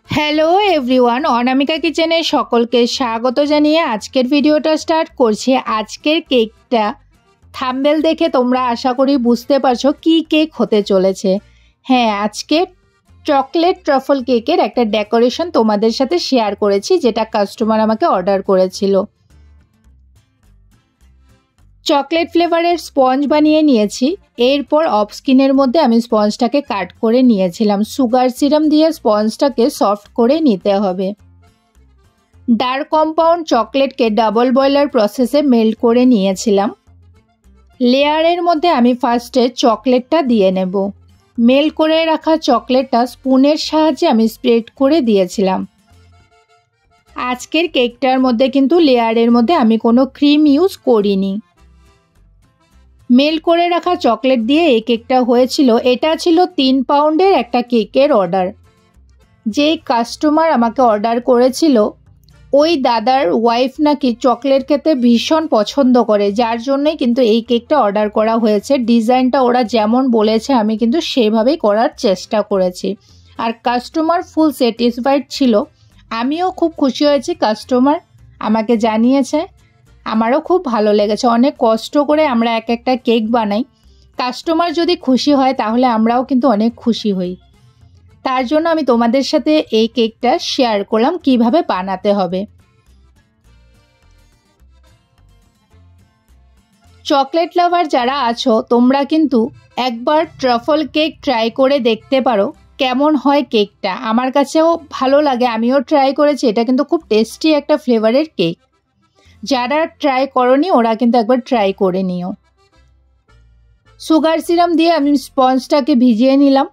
Hello everyone, অনামিকা কিচেনে সকলকে স্বাগত জানিয়ে আজকের ভিডিওটা স্টার্ট করছি। আজকের কেকটা থাম্বনেল দেখে তোমরা আশা করি বুঝতে পারছো কি কেক হতে চলেছে। হ্যাঁ, আজকে চকলেট ট্রাফল কেকের একটা ডেকোরেশন তোমাদের সাথে শেয়ার করেছি, যেটা কাস্টমার আমাকে অর্ডার করেছিল। চকলেট ফ্লেভারের স্পঞ্জ বানিয়ে নিয়েছি। এরপর অফ স্কিনের মধ্যে আমি স্পঞ্জটাকে কাট করে নিয়েছিলাম। সুগার সিরাম দিয়ে স্পঞ্জটাকে সফট করে নিতে হবে। ডার্ক কম্পাউন্ড চকলেটকে ডাবল বয়লার প্রসেসে মেল্ট করে নিয়েছিলাম। লেয়ারের মধ্যে আমি ফার্স্টে চকলেটটা দিয়ে নেব। মেল্ট করে রাখা চকলেটটা স্পুনের সাহায্যে আমি স্প্রেড করে দিয়েছিলাম। আজকের কেকটার মধ্যে কিন্তু লেয়ারের মধ্যে আমি কোনো ক্রিম ইউজ করিনি। মেল্ট করে রাখা চকলেট দিয়ে এই কেকটা হয়েছিল। এটা ছিল 3 পাউন্ডের একটা কেকের অর্ডার। যে কাস্টমার আমাকে অর্ডার করেছিল ওই দাদার ওয়াইফ নাকি চকলেট খেতে ভীষণ পছন্দ করে, যার জন্যই কিন্তু এই কেকটা অর্ডার করা হয়েছে। ডিজাইনটা ওরা যেমন বলেছে আমি কিন্তু সেভাবেই করার চেষ্টা করেছি, আর কাস্টমার ফুল স্যাটিসফাইড ছিল। আমিও খুব খুশি হয়েছি, কাস্টমার আমাকে জানিয়েছে। আমারও খুব ভালো লেগেছে। অনেক কষ্ট করে আমরা এক একটা কেক বানাই, কাস্টমার যদি খুশি হয় তাহলে আমরাও কিন্তু অনেক খুশি হই। তার জন্য আমি তোমাদের সাথে এই কেকটা শেয়ার করলাম কিভাবে বানাতে হবে। চকলেট লাভার যারা আছো তোমরা কিন্তু একবার ট্রাফল কেক ট্রাই করে দেখতে পারো কেমন হয় কেকটা। আমার কাছেও ভালো লাগে, আমিও ট্রাই করেছি। এটা কিন্তু খুব টেস্টি একটা ফ্লেভারের কেক। যারা ট্রাই করনি ওরা কিন্তু একবার ট্রাই করে নিও। সুগার সিরাম দিয়ে আমি স্পঞ্জটাকে ভিজিয়ে নিলাম।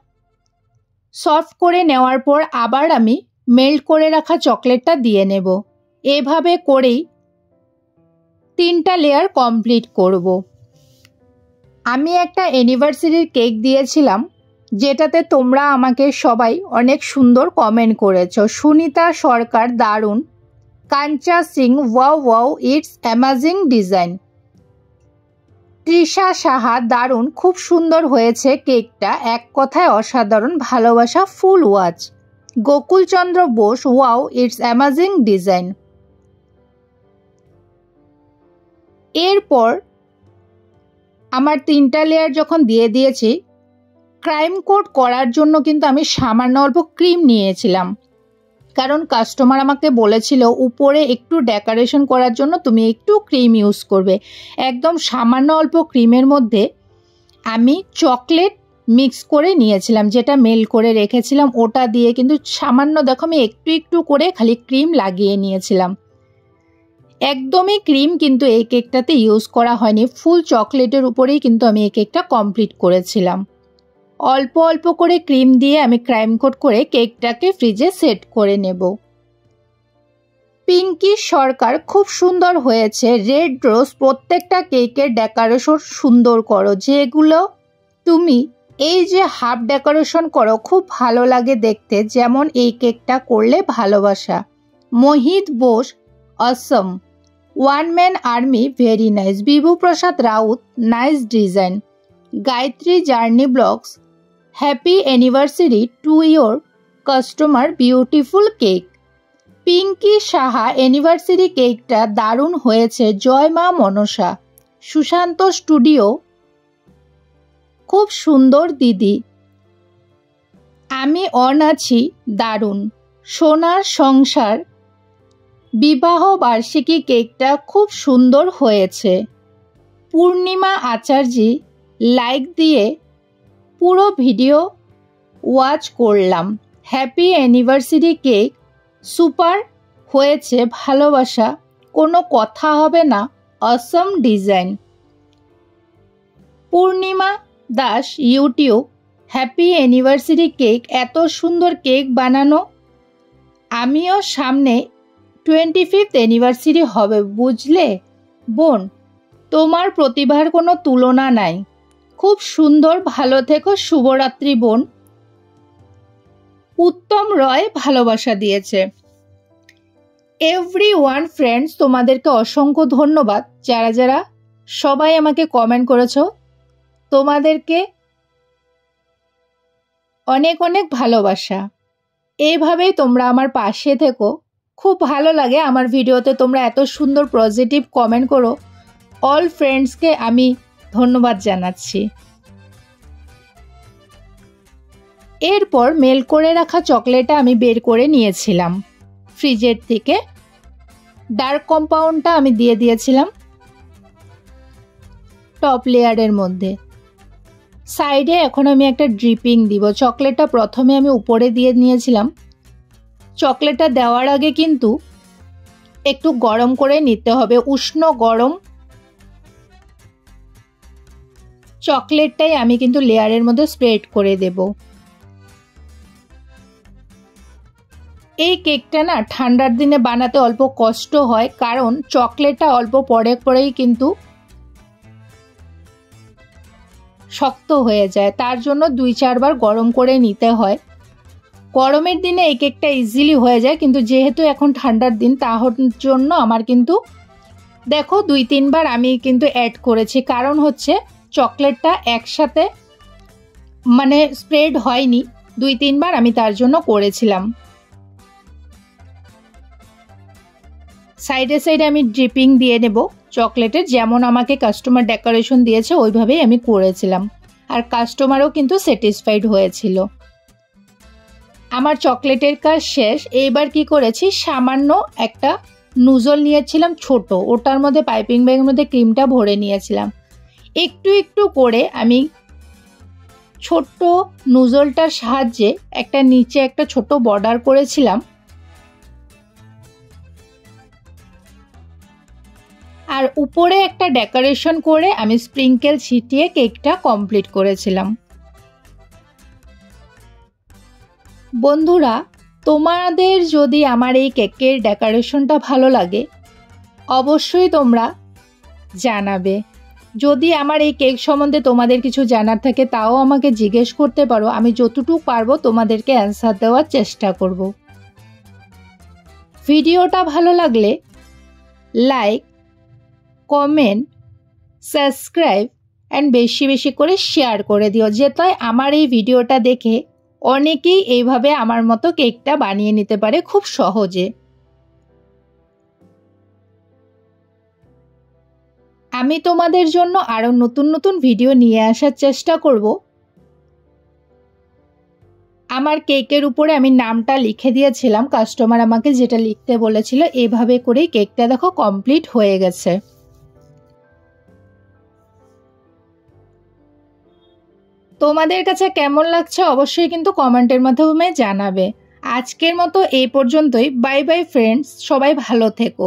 সফট করে নেওয়ার পর আবার আমি মেল্ট করে রাখা চকলেটটা দিয়ে নেব। এভাবে করেই 3টা লেয়ার কমপ্লিট করব। আমি একটা অ্যানিভার্সারির কেক দিয়েছিলাম, যেটাতে তোমরা আমাকে সবাই অনেক সুন্দর কমেন্ট করেছো। সুনিতা সরকার দারুণ, Kancha Singh wow wow it's amazing design, Trisha Saha দারুণ, খুব সুন্দর হয়েছে কেকটা, এক কথায় অসাধারণ, ভালোবাসা full watch, Gokulchandra Bose wow it's amazing design. এরপর আমার 3টা লেয়ার যখন দিয়ে দিয়েছি, ক্রাইম কোট করার জন্য কিন্তু আমি সামান্য অল্প ক্রিম নিয়েছিলাম, কারণ কাস্টমার আমাকে বলেছিল উপরে একটু ডেকোরেশন করার জন্য তুমি একটু ক্রিম ইউজ করবে। একদম সামান্য অল্প ক্রিমের মধ্যে আমি চকলেট মিক্স করে নিয়েছিলাম, যেটা মেল্ট করে রেখেছিলাম। ওটা দিয়ে কিন্তু সামান্য, দেখো আমি একটু একটু করে খালি ক্রিম লাগিয়ে নিয়েছিলাম। একদমই ক্রিম কিন্তু এই কেকটাতে ইউজ করা হয়নি, ফুল চকলেটের উপরেই কিন্তু আমি এই কেকটা কমপ্লিট করেছিলাম। অল্প অল্প করে ক্রিম দিয়ে আমি ক্রাইম কোট করে কেকটাকে ফ্রিজে সেট করে নেব। পিঙ্কি সরকার খুব সুন্দর হয়েছে, রেড রোজ, প্রত্যেকটা কেকের ডেকোরেশন সুন্দর করো। যেগুলো তুমি এই যে হাফ ডেকোরেশন করো খুব ভালো লাগে দেখতে, যেমন এই কেকটা করলে ভালোবাসা। Mohit Bose awesome, one man army very nice, Bibhu Prasad Raut nice design, Gayatri journey blogs happy anniversary to your customer beautiful cake. Pinki Saha anniversary কেকটা দারুণ হয়েছে, জয় মা মনসা, সুশান্ত স্টুডিও খুব সুন্দর দিদি, আমি অন আছি দারুণ, সোনার সংসার বিবাহ বার্ষিকী কেকটা খুব সুন্দর হয়েছে। পূর্ণিমা আচার্যি লাইক দিয়ে পুরো ভিডিও ওয়াচ করলাম, হ্যাপি অ্যানিভার্সারি কেক সুপার হয়েছে, ভালোবাসা, কোনো কথা হবে না, awesome design. Purnima Das YouTube, happy anniversary cake, এত সুন্দর কেক বানানো। আমিও সামনে 25th অ্যানিভার্সারি হবে, বুঝলে বোন, তোমার প্রতিভার কোনো তুলনা নাই, খুব সুন্দর, ভালো থেকো, শুভরাত্রি বোন। উত্তম রয় ভালোবাসা দিয়েছে। এভরিওয়ান ফ্রেন্ডস, তোমাদেরকে অসংখ্য ধন্যবাদ, যারা যারা সবাই আমাকে কমেন্ট করেছো, তোমাদেরকে অনেক অনেক ভালোবাসা। এইভাবেই তোমরা আমার পাশে থেকো। খুব ভালো লাগে আমার ভিডিওতে তোমরা এত সুন্দর পজিটিভ কমেন্ট করো। অল ফ্রেন্ডসকে আমি ধন্যবাদ জানাচ্ছি। এরপর মেল্ট করে রাখা চকলেটটা আমি বের করে নিয়েছিলাম ফ্রিজের থেকে। ডার্ক কম্পাউন্ডটা আমি দিয়ে দিয়েছিলাম টপ লেয়ারের মধ্যে। সাইডে এখন আমি একটা ড্রিপিং দিব। চকলেটটা প্রথমে আমি উপরে দিয়ে নিয়েছিলাম। চকলেটটা দেওয়ার আগে কিন্তু একটু গরম করে নিতে হবে, উষ্ণ গরম চকলেটটাই আমি কিন্তু লেয়ারের মধ্যে স্প্রেড করে দেব। এই কেকটা না ঠান্ডার দিনে বানাতে অল্প কষ্ট হয়, কারণ চকলেটটা অল্প পরেই কিন্তু শক্ত হয়ে যায়। তার জন্য 2-4 বার গরম করে নিতে হয়। গরমের দিনে এই কেকটা ইজিলি হয়ে যায়, কিন্তু যেহেতু এখন ঠান্ডার দিন তার জন্য আমার কিন্তু দেখো 2-3 বার আমি কিন্তু অ্যাড করেছি। কারণ হচ্ছে চকলেটটা একসাথে মানে স্প্রেড হয়নি, 2-3 বার আমি তার জন্য করেছিলাম। সাইডে সাইডে আমি ড্রিপিং দিয়ে নেব চকলেটের, যেমন আমাকে কাস্টমার ডেকোরেশন দিয়েছে ওইভাবেই আমি করেছিলাম। আর কাস্টমারও কিন্তু স্যাটিসফাইড হয়েছিল। আমার চকলেটের কাজ শেষ। এইবার কি করেছি, সামান্য একটা নুজল নিয়েছিলাম ছোট, ওটার মধ্যে পাইপিং ব্যাগের মধ্যে ক্রিমটা ভরে নিয়েছিলাম। একটু একটু করে আমি ছোট্ট নুজলটার সাহায্যে একটা নিচে একটা ছোট বর্ডার করেছিলাম। আর উপরে একটা ডেকোরেশন করে আমি স্প্রিঙ্কেল ছিটিয়ে কেকটা কমপ্লিট করেছিলাম। বন্ধুরা, তোমাদের যদি আমার এই কেকের ডেকোরেশনটা ভালো লাগে অবশ্যই তোমরা জানাবে। যদি আমার এই কেক সম্বন্ধে তোমাদের কিছু জানার থাকে তাও আমাকে জিজ্ঞেস করতে পারো, আমি যতটুকু পারবো তোমাদেরকে অ্যান্সার দেওয়ার চেষ্টা করব। ভিডিওটা ভালো লাগলে লাইক, কমেন্ট, সাবস্ক্রাইব অ্যান্ড বেশি বেশি করে শেয়ার করে দিও, যাতে আমার এই ভিডিওটা দেখে অনেকেই এইভাবে আমার মতো কেকটা বানিয়ে নিতে পারে খুব সহজে। আমি তোমাদের জন্য আরো নতুন নতুন ভিডিও নিয়ে আসার চেষ্টা করব। আমার কেকের উপরে আমি নামটা লিখে দিয়েছিলাম, কাস্টমার আমাকে যেটা লিখতে বলেছিল। এইভাবে করেই কেকটা দেখো কমপ্লিট হয়ে গেছে। তোমাদের কাছে কেমন লাগছে অবশ্যই কিন্তু কমেন্টের মাধ্যমে জানাবে। আজকের মতো এই পর্যন্তই। বাই বাই ফ্রেন্ডস, সবাই ভালো থেকো।